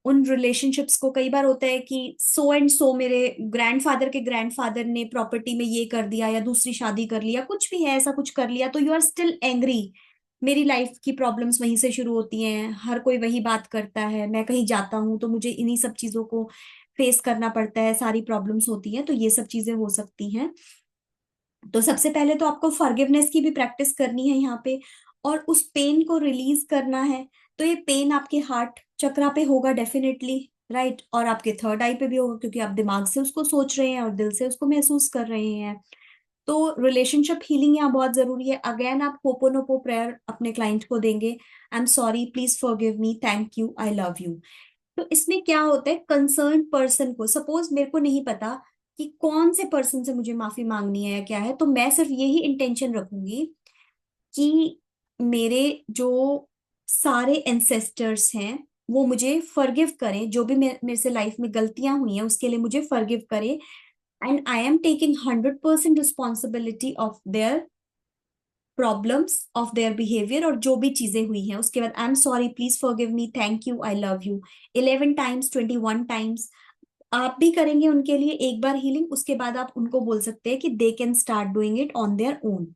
उन रिलेशनशिप्स को, कई बार होता है कि सो एंड सो मेरे ग्रैंडफादर के ग्रैंडफादर ने प्रॉपर्टी में ये कर दिया, या दूसरी शादी कर लिया, कुछ भी है ऐसा कुछ कर लिया, तो यू आर स्टिल एंग्री। मेरी लाइफ की प्रॉब्लम्स वहीं से शुरू होती हैं, हर कोई वही बात करता है, मैं कहीं जाता हूँ तो मुझे इन्हीं सब चीजों को फेस करना पड़ता है, सारी प्रॉब्लम्स होती हैं, तो ये सब चीजें हो सकती हैं। तो सबसे पहले तो आपको फॉरगिवनेस की भी प्रैक्टिस करनी है यहाँ पे, और उस पेन को रिलीज करना है। तो ये पेन आपके हार्ट चक्रा पे होगा डेफिनेटली। राइट, और आपके थर्ड आई पे भी होगा क्योंकि आप दिमाग से उसको सोच रहे हैं और दिल से उसको महसूस कर रहे हैं। तो रिलेशनशिप हीलिंग यहाँ बहुत जरूरी है। अगेन आप होपोनोपो प्रेयर अपने क्लाइंट को देंगे, I am sorry, please forgive me, thank you, I love you. तो इसमें क्या होता है, कंसर्न पर्सन को, सपोज मेरे को नहीं पता कि कौन से पर्सन से मुझे माफी मांगनी है या क्या है, तो मैं सिर्फ यही इंटेंशन रखूंगी कि मेरे जो सारे एंसेस्टर्स हैं वो मुझे फॉरगिव करें, जो भी मेरे से लाइफ में गलतियां हुई हैं उसके लिए मुझे फॉरगिव करें, and I am taking 100% responsibility of their problems, of their behaviour, और जो भी चीजें हुई हैं उसके बाद I am sorry, please forgive me, thank you, I love you, 11 times, 21 times. आप भी करेंगे उनके लिए एक बार हीलिंग, उसके बाद आप उनको बोल सकते हैं कि they can start doing it on their own.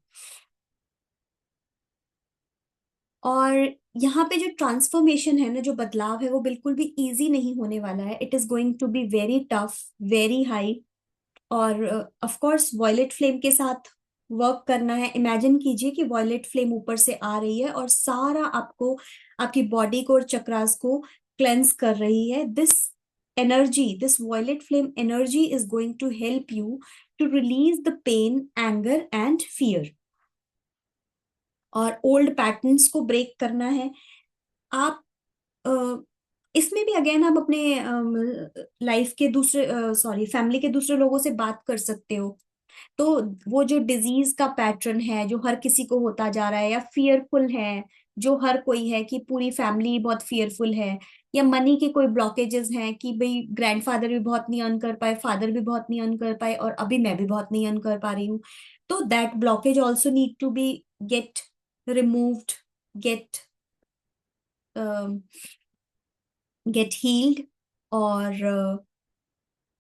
और यहाँ पे जो ट्रांसफॉर्मेशन है ना, जो बदलाव है, वो बिल्कुल भी इजी नहीं होने वाला है। It is going to be very tough, very high. और ऑफ कोर्स वॉयलेट फ्लेम के साथ वर्क करना है। इमेजिन कीजिए कि वॉयलेट फ्लेम ऊपर से आ रही है और सारा आपको, आपकी बॉडी को और चक्रास को क्लेंस कर रही है। This energy, this violet flame energy is going to help you to release the pain, anger and fear, और ओल्ड पैटर्न्स को ब्रेक करना है। आप अ, इसमें भी अगेन आप अपने लाइफ के दूसरे, सॉरी, फैमिली के दूसरे लोगों से बात कर सकते हो। तो वो जो डिजीज का पैटर्न है जो हर किसी को होता जा रहा है, या फियरफुल है जो हर कोई है कि पूरी फैमिली बहुत फियरफुल है, या मनी के कोई ब्लॉकेजेस हैं कि भाई ग्रैंडफादर भी बहुत नहीं अर्न कर पाए, फादर भी बहुत नहीं अर्न कर पाए, और अभी मैं भी बहुत नहीं अर्न कर पा रही हूँ। तो that blockage also need to be get removed, get get healed. और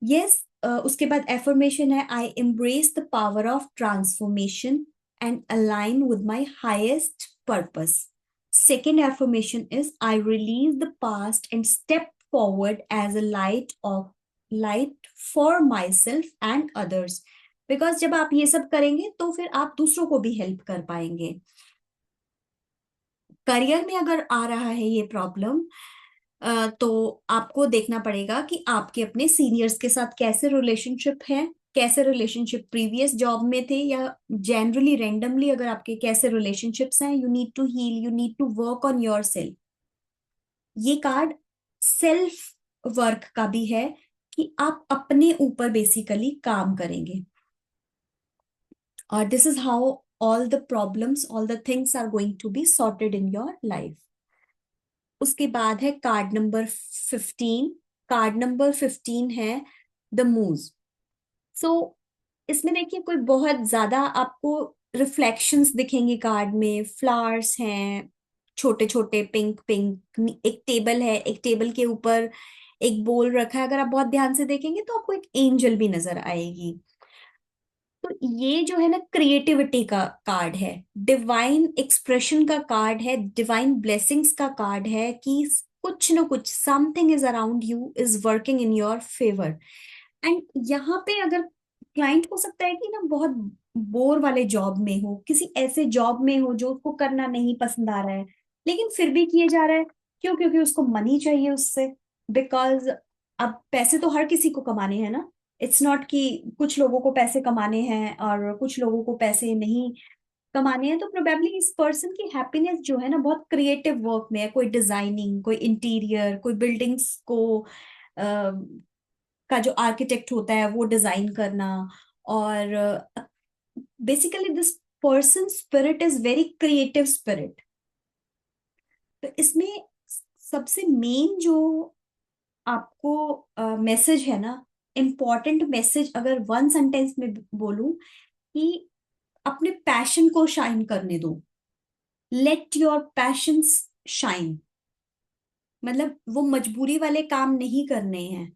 यस, उसके बाद एफर्मेशन है, I embrace the power of transformation and align with my highest purpose. Second affirmation is, I release the past and step forward as a light for myself and others. Because जब आप ये सब करेंगे तो फिर आप दूसरों को भी हेल्प कर पाएंगे। करियर में अगर आ रहा है ये प्रॉब्लम, तो आपको देखना पड़ेगा कि आपके अपने सीनियर्स के साथ कैसे रिलेशनशिप है, कैसे रिलेशनशिप प्रीवियस जॉब में थे, या जनरली रैंडमली अगर आपके कैसे रिलेशनशिप्स हैं। You need to heal, you need to work on yourself. ये कार्ड सेल्फ वर्क का भी है कि आप अपने ऊपर बेसिकली काम करेंगे, और this is how all the problems, all the things are going to be sorted in your life. उसके बाद है कार्ड नंबर 15। कार्ड नंबर 15 है द मूज। सो इसमें देखिए कोई बहुत ज्यादा आपको रिफ्लेक्शंस दिखेंगे कार्ड में, फ्लावर्स हैं छोटे छोटे पिंक पिंक, एक टेबल है, एक टेबल के ऊपर एक बोल रखा है। अगर आप बहुत ध्यान से देखेंगे तो आपको एक एंजल भी नजर आएगी। तो ये जो है ना, क्रिएटिविटी का कार्ड है, डिवाइन एक्सप्रेशन का कार्ड है, डिवाइन ब्लेसिंग्स का कार्ड है कि कुछ ना कुछ, something is around you is working in your favour. And यहाँ पे अगर क्लाइंट हो सकता है कि ना बहुत बोर वाले जॉब में हो, किसी ऐसे जॉब में हो जो उसको करना नहीं पसंद आ रहा है, लेकिन फिर भी किए जा रहा है। क्यों? क्योंकि उसको मनी चाहिए उससे। बिकॉज अब पैसे तो हर किसी को कमाने हैं ना। इट्स नॉट कि कुछ लोगों को पैसे कमाने हैं और कुछ लोगों को पैसे नहीं कमाने हैं। तो प्रोबेबली इस पर्सन की हैप्पीनेस जो है ना, बहुत क्रिएटिव वर्क में है। कोई डिजाइनिंग, कोई इंटीरियर, कोई बिल्डिंग्स को का जो आर्किटेक्ट होता है वो डिजाइन करना। और basically this person spirit is very creative spirit. तो इसमें सबसे मेन जो आपको मैसेज है ना, इम्पॉर्टेंट मैसेज, अगर वन सेंटेंस में बोलूं, कि अपने पैशन को शाइन करने दो। Let your passions shine. मतलब वो मजबूरी वाले काम नहीं करने हैं।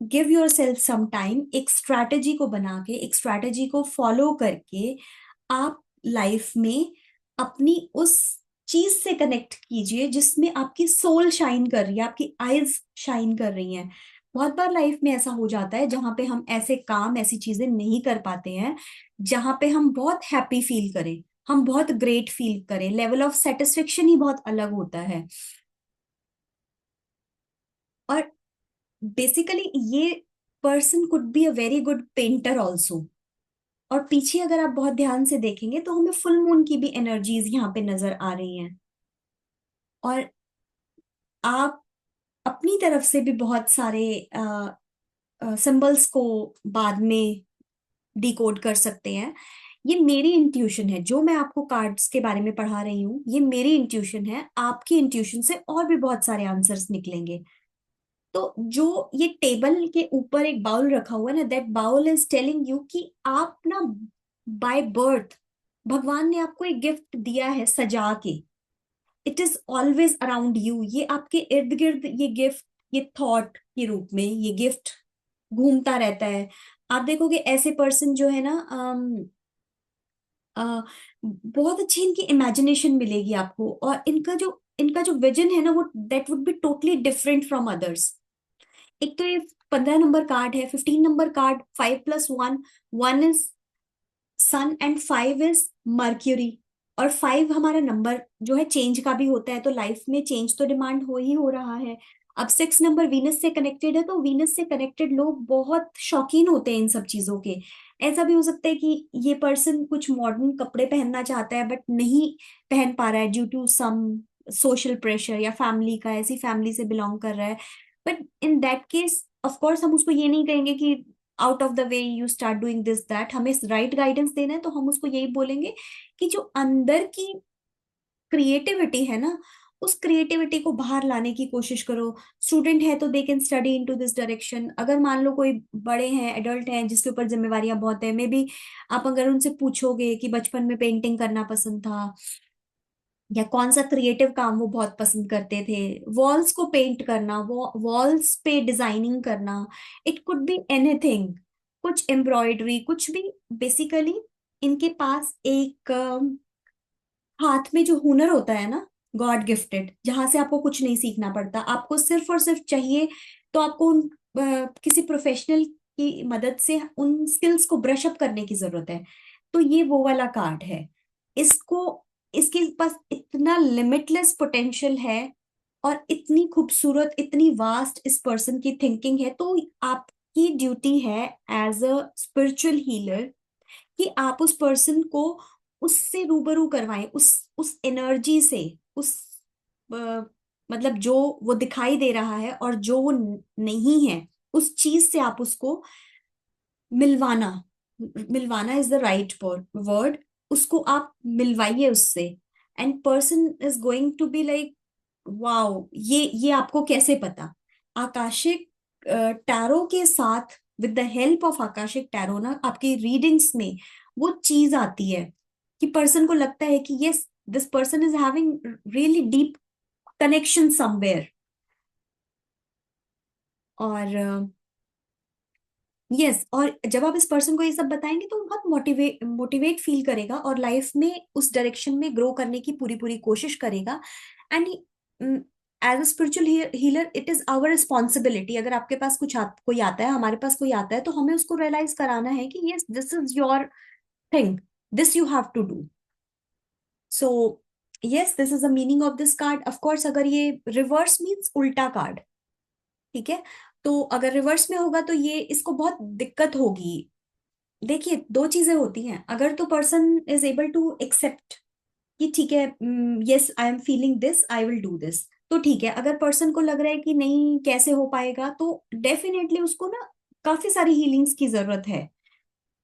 Give yourself some time. एक स्ट्रैटेजी को बना के, एक स्ट्रैटेजी को फॉलो करके आप लाइफ में अपनी उस चीज से कनेक्ट कीजिए जिसमें आपकी सोल शाइन कर रही है, आपकी आईज शाइन कर रही हैं। बहुत बार लाइफ में ऐसा हो जाता है जहां पे हम ऐसे काम, ऐसी चीजें नहीं कर पाते हैं जहां पे हम बहुत हैप्पी फील करें, हम बहुत ग्रेट फील करें। लेवल ऑफ सेटिस्फेक्शन ही बहुत अलग होता है। और बेसिकली ये person could be a very good painter also. और पीछे अगर आप बहुत ध्यान से देखेंगे तो हमें फुल मून की भी एनर्जीज यहाँ पे नजर आ रही हैं। और आप अपनी तरफ से भी बहुत सारे सिंबल्स को बाद में डिकोड कर सकते हैं। ये मेरी इंट्यूशन है, जो मैं आपको कार्ड्स के बारे में पढ़ा रही हूँ, ये मेरी इंट्यूशन है। आपकी इंट्यूशन से और भी बहुत सारे आंसर्स निकलेंगे। तो जो ये टेबल के ऊपर एक बाउल रखा हुआ है ना, that bowl is telling you कि आप ना बाय बर्थ भगवान ने आपको एक गिफ्ट दिया है सजा के। It is always around you, ये आपके इर्द गिर्द, ये गिफ्ट, ये थॉट के रूप में ये गिफ्ट घूमता रहता है। आप देखोगे ऐसे पर्सन जो है ना, अ, बहुत अच्छी इनकी इमेजिनेशन मिलेगी आपको, और इनका जो विजन है ना, वो that would be totally different from others. एक तो ये 15 नंबर कार्ड है, 15 number card, 5+1, 1 is sun and 5 is Mercury. और 5 हमारा नंबर जो है चेंज का भी होता है, तो लाइफ में चेंज तो डिमांड हो ही हो रहा है। अब 6 नंबर वीनस से कनेक्टेड है, तो वीनस से कनेक्टेड लोग बहुत शौकीन होते हैं इन सब चीजों के। ऐसा भी हो सकता है कि ये पर्सन कुछ मॉडर्न कपड़े पहनना चाहता है बट नहीं पहन पा रहा है due to some social pressure, या फैमिली का, ऐसी फैमिली से बिलोंग कर रहा है। But in that case of course हम उसको ये नहीं कहेंगे कि out of the way you start doing this that. हमें राइट गाइडेंस देना है, तो हम उसको यही बोलेंगे कि जो अंदर की क्रिएटिविटी है ना, उस क्रिएटिविटी को बाहर लाने की कोशिश करो। स्टूडेंट है तो they can study into this direction. अगर मान लो कोई बड़े हैं, एडल्ट हैं, जिसके ऊपर जिम्मेवारियां बहुत है, मे बी आप अगर उनसे पूछोगे कि बचपन में पेंटिंग करना पसंद था, या कौन सा क्रिएटिव काम वो बहुत पसंद करते थे, वॉल्स को पेंट करना, वो वॉल्स पे डिजाइनिंग करना, इट कुड बी एनीथिंग, कुछ एम्ब्रॉयडरी, कुछ भी। बेसिकली इनके पास एक हाथ में जो हुनर होता है ना, गॉड गिफ्टेड, जहां से आपको कुछ नहीं सीखना पड़ता, आपको सिर्फ और सिर्फ चाहिए तो आपको किसी प्रोफेशनल की मदद से उन स्किल्स को ब्रश अप करने की जरूरत है। तो ये वो वाला कार्ड है। इसको इसके पास इतना लिमिटलेस पोटेंशियल है, और इतनी खूबसूरत, इतनी वास्ट इस पर्सन की थिंकिंग है। तो आपकी ड्यूटी है एज अ स्पिरिचुअल हीलर कि आप उस पर्सन को उससे रूबरू करवाएं, उस एनर्जी से, उस अ, मतलब जो वो दिखाई दे रहा है और जो वो नहीं है, उस चीज से आप उसको मिलवाना। मिलवाना इज द राइट वर्ड। उसको आप मिलवाइए उससे, and person is going to be like wow, ये आपको कैसे पता। आकाशिक टैरो के साथ, with the help of Akashic tarot ना, आपकी रीडिंग्स में वो चीज आती है कि पर्सन को लगता है कि yes, this person is having really deep connection somewhere. और यस, और जब आप इस पर्सन को ये सब बताएंगे तो वो बहुत मोटिवेट फील करेगा, और लाइफ में उस डायरेक्शन में ग्रो करने की पूरी पूरी कोशिश करेगा। And as a spiritual healer it is our responsibility, अगर आपके पास कोई आता है, हमारे पास कोई आता है, तो हमें उसको रियलाइज कराना है कि yes, this is your thing, this you have to do. So yes, this is the meaning of this card. Of course अगर ये रिवर्स मीन्स उल्टा कार्ड, ठीक है, तो अगर रिवर्स में होगा तो ये इसको बहुत दिक्कत होगी। देखिए, दो चीजें होती हैं। अगर तो person is able to accept कि ठीक है, yes I am feeling this, I will do this, तो ठीक है। अगर पर्सन को लग रहा है कि नहीं कैसे हो पाएगा, तो डेफिनेटली उसको ना काफी सारी हीलिंग्स की जरूरत है।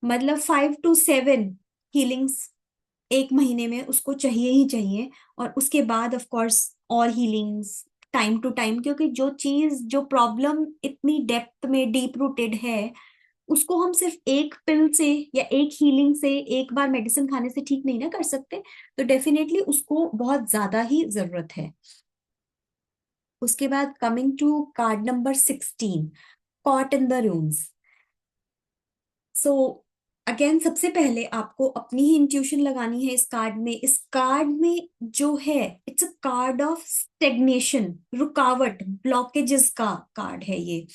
मतलब 5 to 7 हीलिंग्स एक महीने में उसको चाहिए ही चाहिए। और उसके बाद ऑफ कोर्स और हीलिंग्स टाइम टू टाइम, क्योंकि जो चीज, जो प्रॉब्लम इतनी डेप्थ में डीप रूटेड है, उसको हम सिर्फ एक पिल से या एक हीलिंग से, एक बार मेडिसिन खाने से ठीक नहीं ना कर सकते। तो डेफिनेटली उसको बहुत ज्यादा ही जरूरत है। उसके बाद coming to card number 16, caught in the rooms. So again, सबसे पहले आपको अपनी ही इंट्यूशन लगानी है इस कार्ड में। इस कार्ड में जो है, it's a card of stagnation, रुकावट, ब्लॉकेजेस का कार्ड है ये।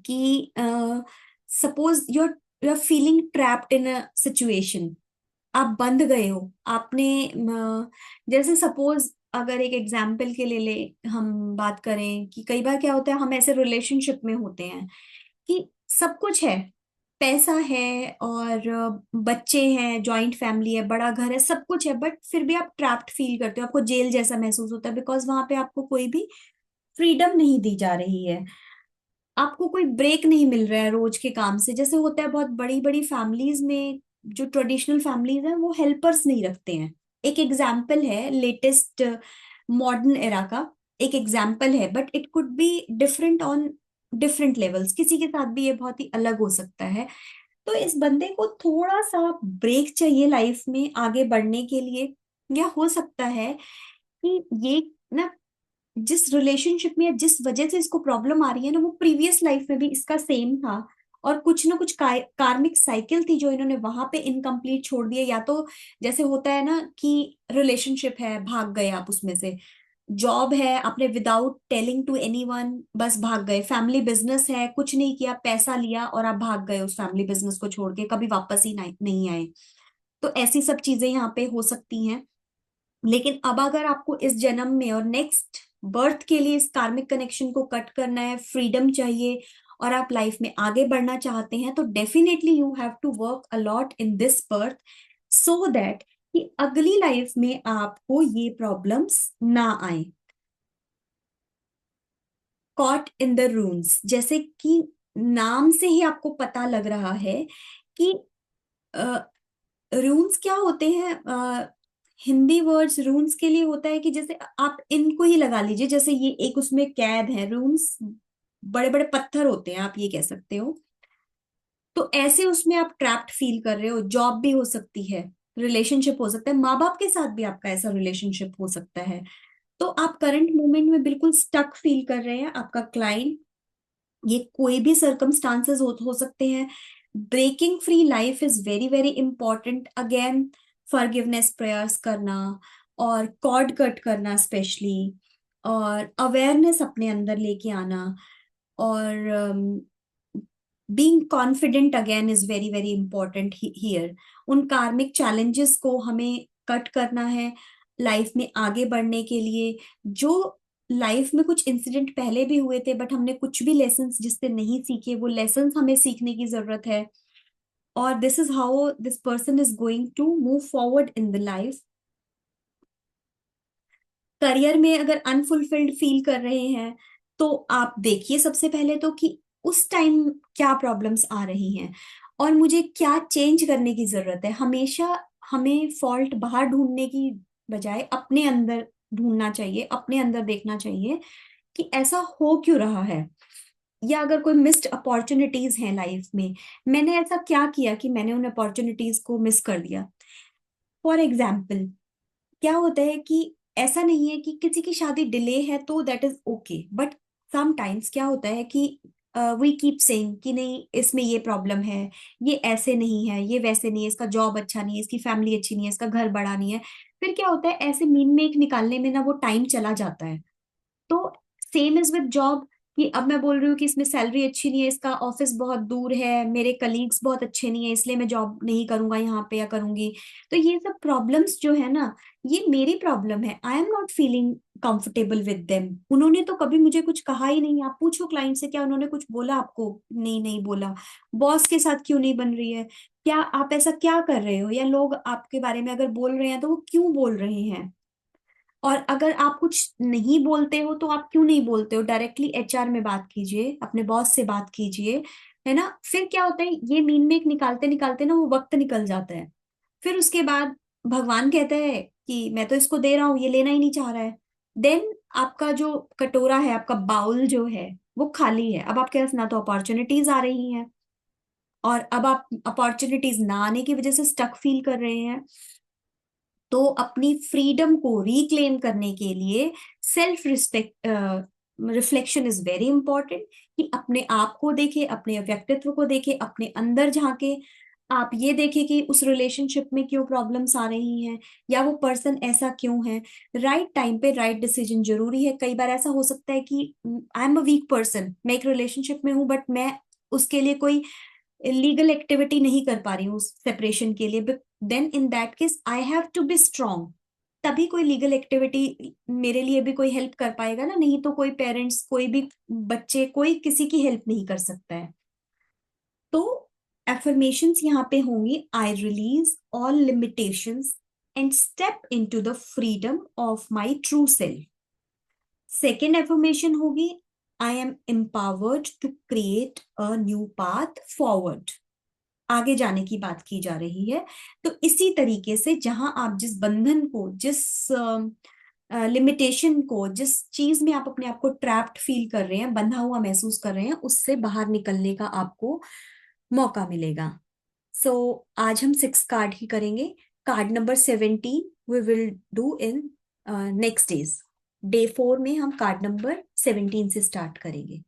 कि suppose you are feeling trapped in a situation, आप बंध गए हो। आपने जैसे सपोज अगर एक एग्जाम्पल के लिए ले हम बात करें कि कई बार क्या होता है, हम ऐसे रिलेशनशिप में होते हैं कि सब कुछ है, पैसा है और बच्चे हैं, जॉइंट फैमिली है, बड़ा घर है, सब कुछ है, बट फिर भी आप ट्रैप्ड फील करते हो, आपको जेल जैसा महसूस होता है, बिकॉज वहां पे आपको कोई भी फ्रीडम नहीं दी जा रही है, आपको कोई ब्रेक नहीं मिल रहा है रोज के काम से। जैसे होता है बहुत बड़ी बड़ी फैमिलीज में, जो ट्रेडिशनल फैमिलीज हैं वो हेल्पर्स नहीं रखते हैं। एक एग्जाम्पल है लेटेस्ट मॉडर्न एरा का, एक एग्जाम्पल है, but it could be different on different levels, किसी के साथ भी ये बहुत ही अलग हो सकता है। तो इस बंदे को थोड़ा सा ब्रेक चाहिए लाइफ में आगे बढ़ने के लिए, या हो सकता है कि ये ना, जिस रिलेशनशिप में या जिस वजह से इसको प्रॉब्लम आ रही है ना, वो प्रीवियस लाइफ में भी इसका सेम था, और कुछ ना कुछ कार्मिक साइकिल थी जो इन्होंने वहां पे इनकम्प्लीट छोड़ दिए। या तो जैसे होता है ना कि रिलेशनशिप है, भाग गए आप उसमें से, जॉब है, आपने विदाउट टेलिंग टू एनीवन बस भाग गए, फैमिली बिजनेस है, कुछ नहीं किया, पैसा लिया और आप भाग गए उस फैमिली बिजनेस को छोड़ के, कभी वापस ही नहीं आए। तो ऐसी सब चीजें यहाँ पे हो सकती हैं। लेकिन अब अगर आपको इस जन्म में और नेक्स्ट बर्थ के लिए इस कार्मिक कनेक्शन को कट करना है, फ्रीडम चाहिए, और आप लाइफ में आगे बढ़ना चाहते हैं, तो definitely you have to work a lot in this birth, so that कि अगली लाइफ में आपको ये प्रॉब्लम्स ना आए। कॉट इन द रून्स, जैसे कि नाम से ही आपको पता लग रहा है कि रून्स क्या होते हैं। हिंदी वर्ड्स रून्स के लिए होता है कि जैसे आप इनको ही लगा लीजिए, जैसे ये एक उसमें कैद है, रून्स बड़े बड़े पत्थर होते हैं, आप ये कह सकते हो। तो ऐसे उसमें आप ट्रैप्ड फील कर रहे हो, जॉब भी हो सकती है, रिलेशनशिप हो सकता है, माँ बाप के साथ भी आपका ऐसा रिलेशनशिप हो सकता है। तो आप करंट मोमेंट में बिल्कुल स्टक फील कर रहे हैं, आपका क्लाइंट, ये कोई भी सर्कमस्टांसेस हो सकते हैं। Breaking free life is very very important. Again, forgiveness prayers करना, और कॉर्ड कट करना स्पेशली, और अवेयरनेस अपने अंदर लेके आना, और being confident again is very very important here. उन कार्मिक चैलेंजेस को हमें कट करना है लाइफ में आगे बढ़ने के लिए। जो लाइफ में कुछ इंसिडेंट पहले भी हुए थे, बट हमने कुछ भी लेसन्स जिससे नहीं सीखे, वो लेसन्स हमें सीखने की जरूरत है। और this is how this person is going to move forward in the life. Career में अगर अनफुलफिल्ड फील कर रहे हैं, तो आप देखिए सबसे पहले तो कि उस टाइम क्या प्रॉब्लम्स आ रही हैं और मुझे क्या चेंज करने की जरूरत है। हमेशा हमें फॉल्ट बाहर ढूंढने की बजाय अपने अंदर ढूंढना चाहिए, अपने अंदर देखना चाहिए कि ऐसा हो क्यों रहा है, या अगर कोई मिस्ड अपॉर्चुनिटीज हैं लाइफ में, मैंने ऐसा क्या किया कि मैंने उन अपॉर्चुनिटीज को मिस कर दिया। फॉर एग्जाम्पल, क्या होता है कि ऐसा नहीं है कि किसी की शादी डिले है तो that is okay, but sometimes क्या होता है कि वी कीप सेइंग कि नहीं इसमें ये प्रॉब्लम है, ये ऐसे नहीं है, ये वैसे नहीं है, इसका जॉब अच्छा नहीं है, इसकी फैमिली अच्छी नहीं है, इसका घर बड़ा नहीं है। फिर क्या होता है, ऐसे मीन में एक निकालने में ना वो टाइम चला जाता है। तो सेम इज विद जॉब, कि अब मैं बोल रही हूँ कि इसमें सैलरी अच्छी नहीं है, इसका ऑफिस बहुत दूर है, मेरे कलीग्स बहुत अच्छे नहीं है, इसलिए मैं जॉब नहीं करूंगा यहाँ पे या करूंगी। तो ये सब प्रॉब्लम्स जो है ना, ये मेरी प्रॉब्लम है, I am not feeling comfortable with them. उन्होंने तो कभी मुझे कुछ कहा ही नहीं। आप पूछो क्लाइंट से, क्या उन्होंने कुछ बोला आपको? नहीं, नहीं बोला। बॉस के साथ क्यों नहीं बन रही है? क्या आप ऐसा क्या कर रहे हो? या लोग आपके बारे में अगर बोल रहे हैं तो वो क्यों बोल रहे हैं? और अगर आप कुछ नहीं बोलते हो तो आप क्यों नहीं बोलते हो? डायरेक्टली एचआर में बात कीजिए, अपने बॉस से बात कीजिए, है ना। फिर क्या होता है, ये मीन में एक निकालते निकालते ना वो वक्त निकल जाता है। फिर उसके बाद भगवान कहता है कि मैं तो इसको दे रहा हूँ, ये लेना ही नहीं चाह रहा है। देन आपका जो कटोरा है, आपका बाउल जो है, वो खाली है। अब आपके पास ना तो अपॉर्चुनिटीज आ रही हैं, और अब आप अपॉर्चुनिटीज ना आने की वजह से स्टक फील कर रहे हैं। तो अपनी फ्रीडम को रिक्लेम करने के लिए self respect, reflection is very important. कि अपने आप को देखे, अपने व्यक्तित्व को देखे, अपने अंदर झांके, आप ये देखें कि उस रिलेशनशिप में क्यों प्रॉब्लम्स आ रही हैं, या वो पर्सन ऐसा क्यों है। राइट टाइम पे राइट डिसीजन जरूरी है। कई बार ऐसा हो सकता है कि I am a weak person, मैं एक रिलेशनशिप में हूं, बट मैं उसके लिए कोई लीगल एक्टिविटी नहीं कर पा रही हूँ सेपरेशन के लिए, then in that case I have to be strong. तभी कोई लीगल एक्टिविटी मेरे लिए भी कोई हेल्प कर पाएगा ना, नहीं तो कोई पेरेंट्स, कोई भी बच्चे, कोई किसी की हेल्प नहीं कर सकता है। तो एफर्मेशंस यहाँ पे होंगी, I release all limitations and step into the freedom of my true self. Second affirmation होगी, I am empowered to create a new path forward. आगे जाने की बात की जा रही है। तो इसी तरीके से जहां आप जिस बंधन को, जिस लिमिटेशन को, जिस चीज में आप अपने आप को ट्रैप्ड फील कर रहे हैं, बंधा हुआ महसूस कर रहे हैं, उससे बाहर निकलने का आपको मौका मिलेगा। सो आज हम 6 कार्ड ही करेंगे। Card number 17 we will do in next days. Day 4 में हम कार्ड नंबर 17 से स्टार्ट करेंगे।